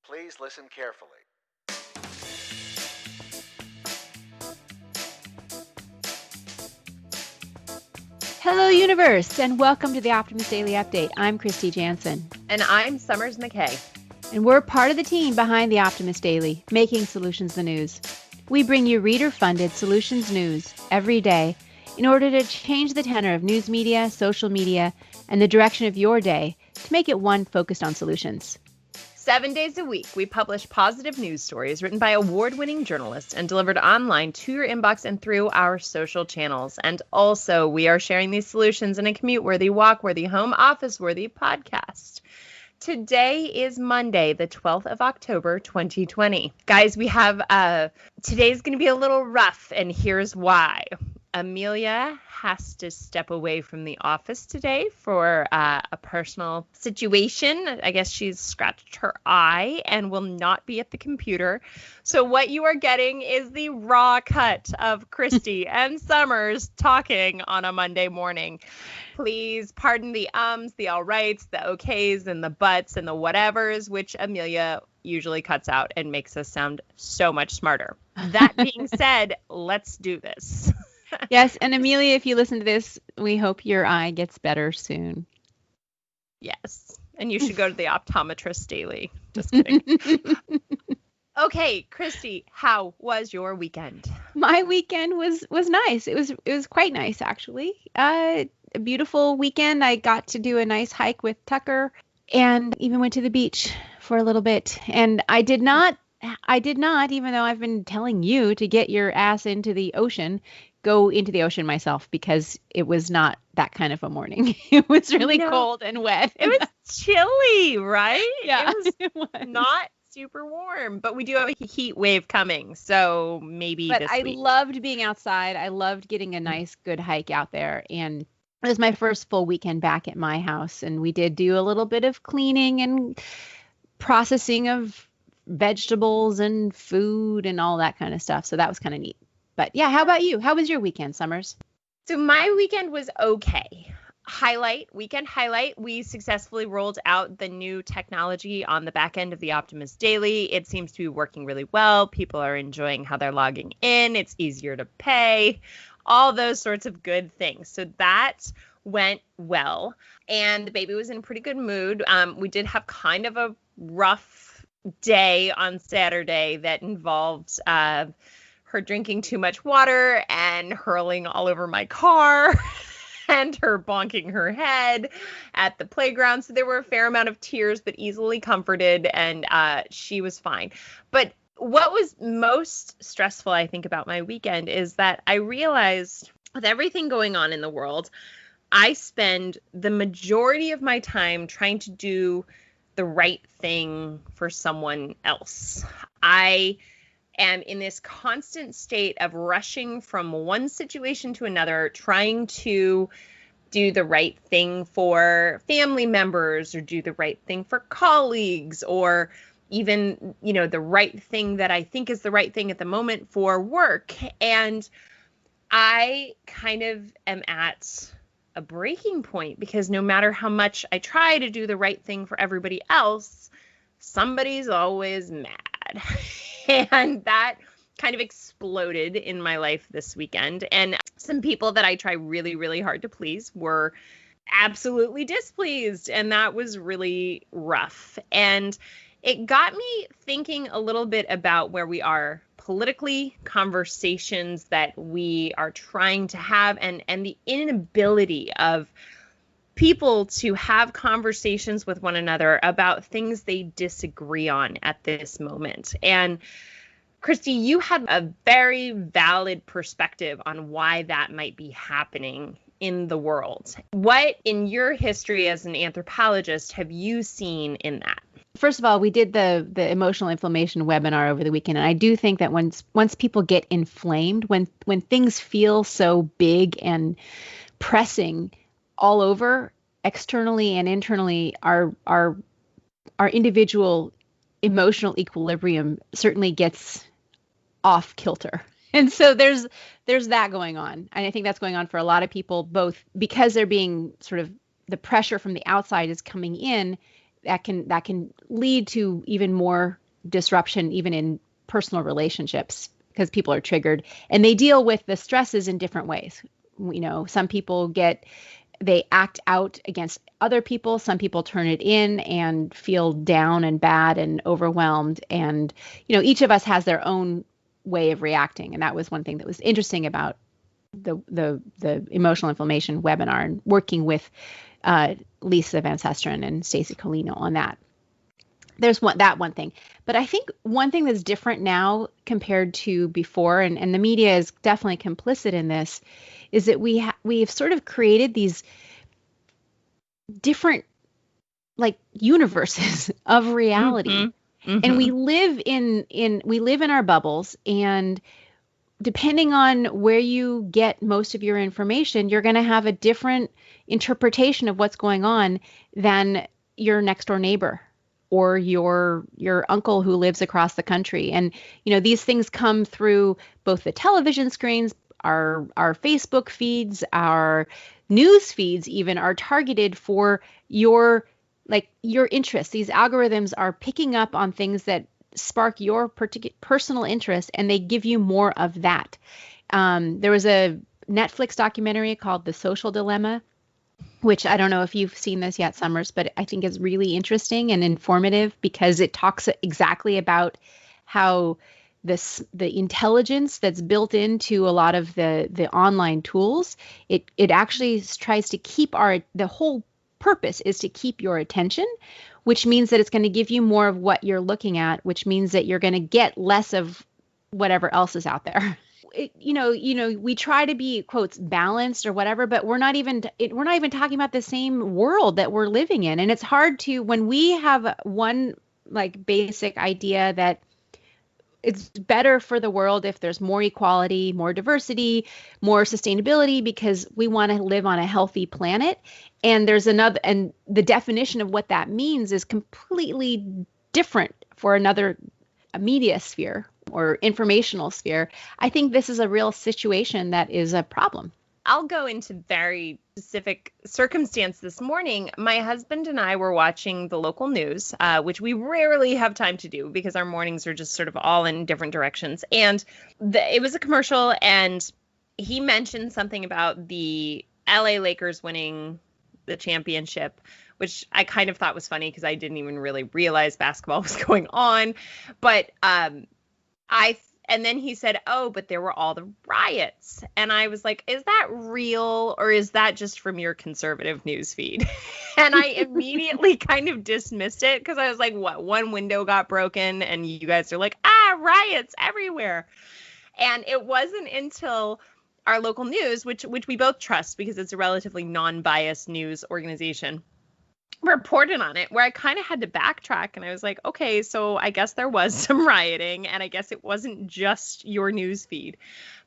Please listen carefully. Hello, universe, and welcome to the Optimist Daily Update. I'm Kristy Jansen. And I'm Summers McKay. And we're part of the team behind the Optimist Daily, making solutions the news. We bring you reader-funded solutions news every day in order to change the tenor of news media, social media, and the direction of your day to make it one focused on solutions. 7 days a week, we publish positive news stories written by award-winning journalists and delivered online to your inbox and through our social channels. And also, we are sharing these solutions in a commute-worthy, walk-worthy, home office-worthy podcast. Today is Monday, the 12th of October, 2020. Guys, we have, today's going to be a little rough, and here's why. Amelia has to step away from the office today for a personal situation. I guess she's scratched her eye and will not be at the computer. So what you are getting is the raw cut of Kristy and Summers talking on a Monday morning. Please pardon the the all rights, the okays, and the buts, and the whatevers, which Amelia usually cuts out and makes us sound so much smarter. That being said, let's do this. Yes, and Amelia, if you listen to this, we hope your eye gets better soon. Yes, and you should go to the Optimist Daily. Just kidding. Okay, Kristy, how was your weekend? My weekend was nice. It was quite nice, actually. A beautiful weekend. I got to do a nice hike with Tucker and even went to the beach for a little bit. And I did not, even though I've been telling you to get your ass into the ocean, go into the ocean myself because it was not that kind of a morning. It was really cold and wet. It was chilly, right? Yeah, it was not super warm, but we do have a heat wave coming, so maybe but this I week. loved being outside. I loved getting a nice, good hike out there, and it was my first full weekend back at my house, and we did do a little bit of cleaning and processing of vegetables and food and all that kind of stuff, so that was kind of neat. But yeah, how about you? How was your weekend, Summers? So my weekend was okay. Weekend highlight, we successfully rolled out the new technology on the back end of the Optimist Daily. It seems to be working really well. People are enjoying how they're logging in. It's easier to pay, all those sorts of good things. So that went well. And the baby was in a pretty good mood. We did have kind of a rough day on Saturday that involved her drinking too much water and hurling all over my car and her bonking her head at the playground. So there were a fair amount of tears, but easily comforted, and she was fine. But what was most stressful, I think, about my weekend is that I realized with everything going on in the world, I spend the majority of my time trying to do the right thing for someone else. I am in this constant state of rushing from one situation to another, trying to do the right thing for family members or do the right thing for colleagues or even, the right thing that I think is the right thing at the moment for work. And I kind of am at a breaking point because no matter how much I try to do the right thing for everybody else, somebody's always mad. And that kind of exploded in my life this weekend. And some people that I try really, really hard to please were absolutely displeased. And that was really rough. And it got me thinking a little bit about where we are politically, conversations that we are trying to have, and the inability of people to have conversations with one another about things they disagree on at this moment. And Kristy, you have a very valid perspective on why that might be happening in the world. What in your history as an anthropologist have you seen in that? First of all, we did the emotional inflammation webinar over the weekend, and I do think that once people get inflamed, when things feel so big and pressing all over, externally and internally, our individual emotional equilibrium certainly gets off kilter. And so there's that going on. And I think that's going on for a lot of people, both because they're being sort of, the pressure from the outside is coming in, that can lead to even more disruption, even in personal relationships, because people are triggered and they deal with the stresses in different ways. Some people they act out against other people. Some people turn it in and feel down and bad and overwhelmed. And, each of us has their own way of reacting. And that was one thing that was interesting about the emotional inflammation webinar and working with Lisa Van Susteren and Stacey Colino on that. There's one thing. But I think one thing that's different now compared to before, and the media is definitely complicit in this, is that we've sort of created these different universes of reality. Mm-hmm. Mm-hmm. And we live in our bubbles, and depending on where you get most of your information, you're going to have a different interpretation of what's going on than your next door neighbor or your uncle who lives across the country. And, these things come through both the television screens, our Facebook feeds, our news feeds even are targeted for your interests. These algorithms are picking up on things that spark your particular personal interest, and they give you more of that. There was a Netflix documentary called The Social Dilemma, which I don't know if you've seen this yet, Summers, but I think is really interesting and informative because it talks exactly about how the intelligence that's built into a lot of the online tools, it actually tries to keep the whole purpose is to keep your attention, which means that it's going to give you more of what you're looking at, which means that you're going to get less of whatever else is out there. We try to be quotes balanced or whatever, but we're not even talking about the same world that we're living in. And it's hard to, when we have one basic idea that it's better for the world if there's more equality, more diversity, more sustainability, because we want to live on a healthy planet. And there's another, and the definition of what that means is completely different for another media sphere or informational sphere. I think this is a real situation that is a problem. I'll go into very specific circumstance this morning. My husband and I were watching the local news, which we rarely have time to do because our mornings are just sort of all in different directions. And it was a commercial, and he mentioned something about the LA Lakers winning the championship, which I kind of thought was funny because I didn't even really realize basketball was going on. But and then he said, oh, but there were all the riots. And I was like, is that real, or is that just from your conservative news feed? And I immediately kind of dismissed it because I was like, what, one window got broken and you guys are like, riots everywhere. And it wasn't until our local news, which we both trust because it's a relatively non-biased news organization, reported on it, where I kind of had to backtrack, and I was like, okay, so I guess there was some rioting, and I guess it wasn't just your news feed.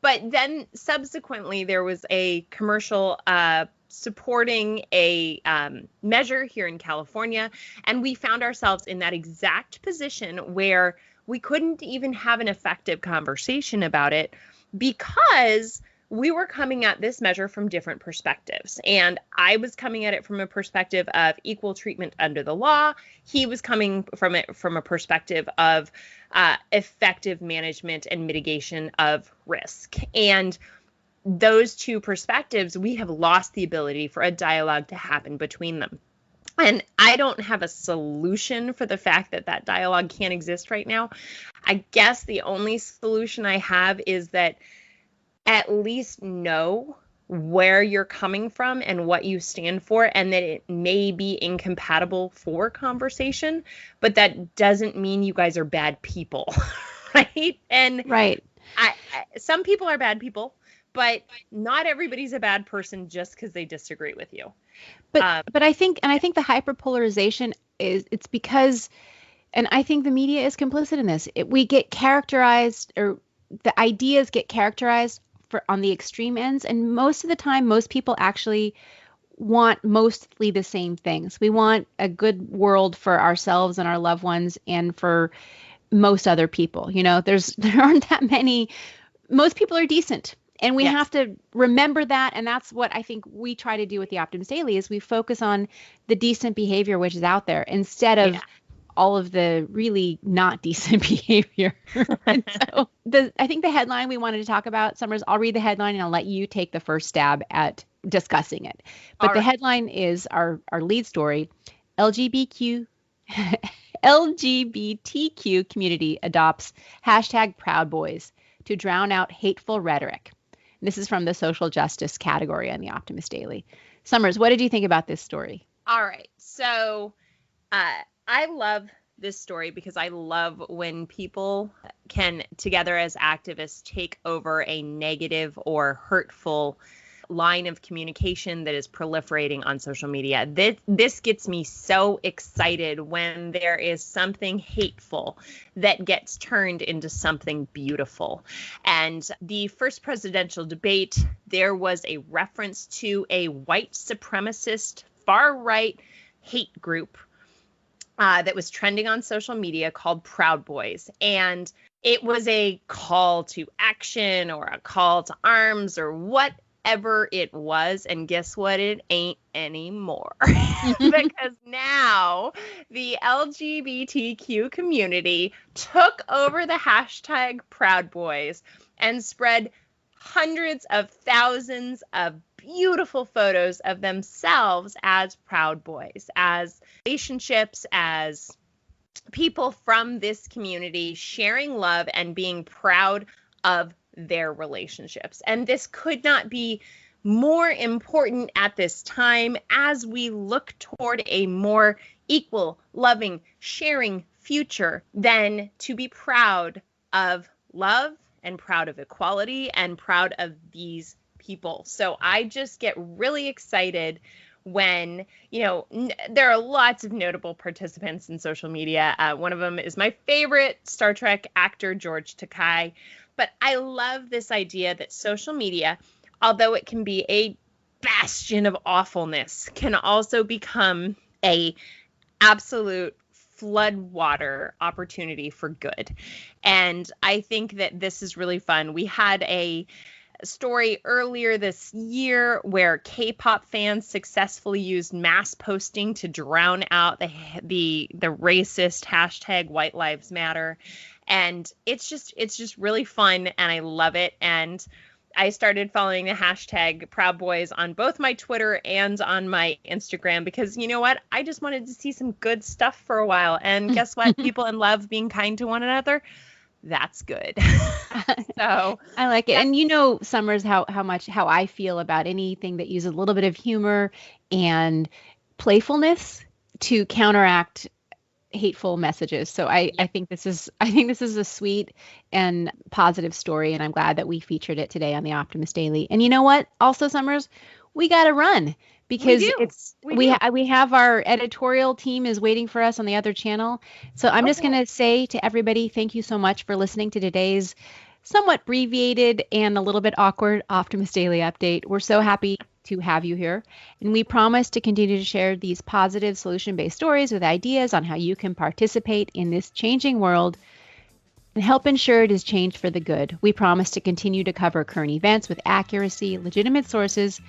But then subsequently there was a commercial supporting a measure here in California, and we found ourselves in that exact position where we couldn't even have an effective conversation about it because we were coming at this measure from different perspectives. And I was coming at it from a perspective of equal treatment under the law. He was coming from it from a perspective of effective management and mitigation of risk. And those two perspectives, we have lost the ability for a dialogue to happen between them. And I don't have a solution for the fact that that dialogue can't exist right now. I guess the only solution I have is that at least know where you're coming from and what you stand for, and that it may be incompatible for conversation, but that doesn't mean you guys are bad people, right? And right. Some people are bad people, but not everybody's a bad person just because they disagree with you. But I think the hyperpolarization it's because, and I think the media is complicit in this. We get characterized, or the ideas get characterized on the extreme ends, and most of the time most people actually want mostly the same things. We want a good world for ourselves and our loved ones and for most other people. There aren't that many. Most people are decent, And we Yes. have to remember that. And that's what I think we try to do with the Optimist Daily is we focus on the decent behavior which is out there instead of all of the really not decent behavior. And so I think the headline we wanted to talk about, Summers, I'll read the headline and I'll let you take the first stab at discussing it. But the headline is our lead story, LGBTQ community adopts hashtag Proud Boys to drown out hateful rhetoric. And this is from the social justice category on the Optimist Daily. Summers, what did you think about this story? All right. So I love this story because I love when people can together as activists take over a negative or hurtful line of communication that is proliferating on social media. This gets me so excited when there is something hateful that gets turned into something beautiful. And the first presidential debate, there was a reference to a white supremacist far-right hate group that was trending on social media called Proud Boys. And it was a call to action or a call to arms or whatever it was. And guess what? It ain't anymore. Because now the LGBTQ community took over the hashtag Proud Boys and spread hundreds of thousands of beautiful photos of themselves as Proud Boys, as relationships, as people from this community sharing love and being proud of their relationships. And this could not be more important at this time as we look toward a more equal, loving, sharing future than to be proud of love and proud of equality and proud of these people. So I just get really excited when, there are lots of notable participants in social media. One of them is my favorite Star Trek actor, George Takei. But I love this idea that social media, although it can be a bastion of awfulness, can also become a absolute floodwater opportunity for good. And I think that this is really fun. We had a story earlier this year where K-pop fans successfully used mass posting to drown out the racist hashtag White Lives Matter. And it's just really fun and I love it. And I started following the hashtag Proud Boys on both my Twitter and on my Instagram because you know what? I just wanted to see some good stuff for a while. And guess what? People in love being kind to one another. That's good. So I like it. And Summers, how I feel about anything that uses a little bit of humor and playfulness to counteract hateful messages. So I think this is a sweet and positive story, and I'm glad that we featured it today on the Optimist Daily. And you know what? Also, Summers, we got to run because we have our editorial team is waiting for us on the other channel. So I'm just going to say to everybody, thank you so much for listening to today's somewhat abbreviated and a little bit awkward Optimist Daily update. We're so happy to have you here. And we promise to continue to share these positive solution-based stories with ideas on how you can participate in this changing world and help ensure it is changed for the good. We promise to continue to cover current events with accuracy, legitimate sources,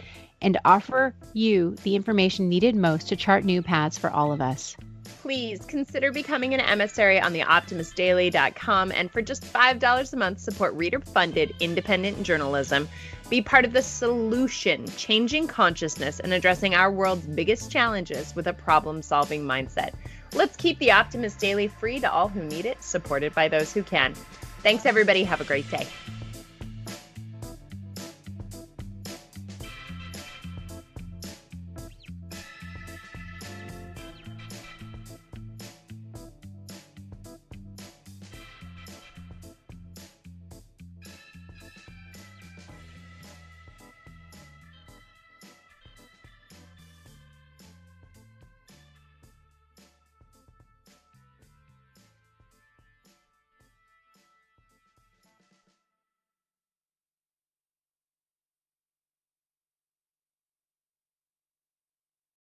and offer you the information needed most to chart new paths for all of us. Please consider becoming an emissary on the optimistdaily.com, and for just $5 a month, support reader-funded independent journalism. Be part of the solution, changing consciousness and addressing our world's biggest challenges with a problem-solving mindset. Let's keep the Optimist Daily free to all who need it, supported by those who can. Thanks, everybody. Have a great day.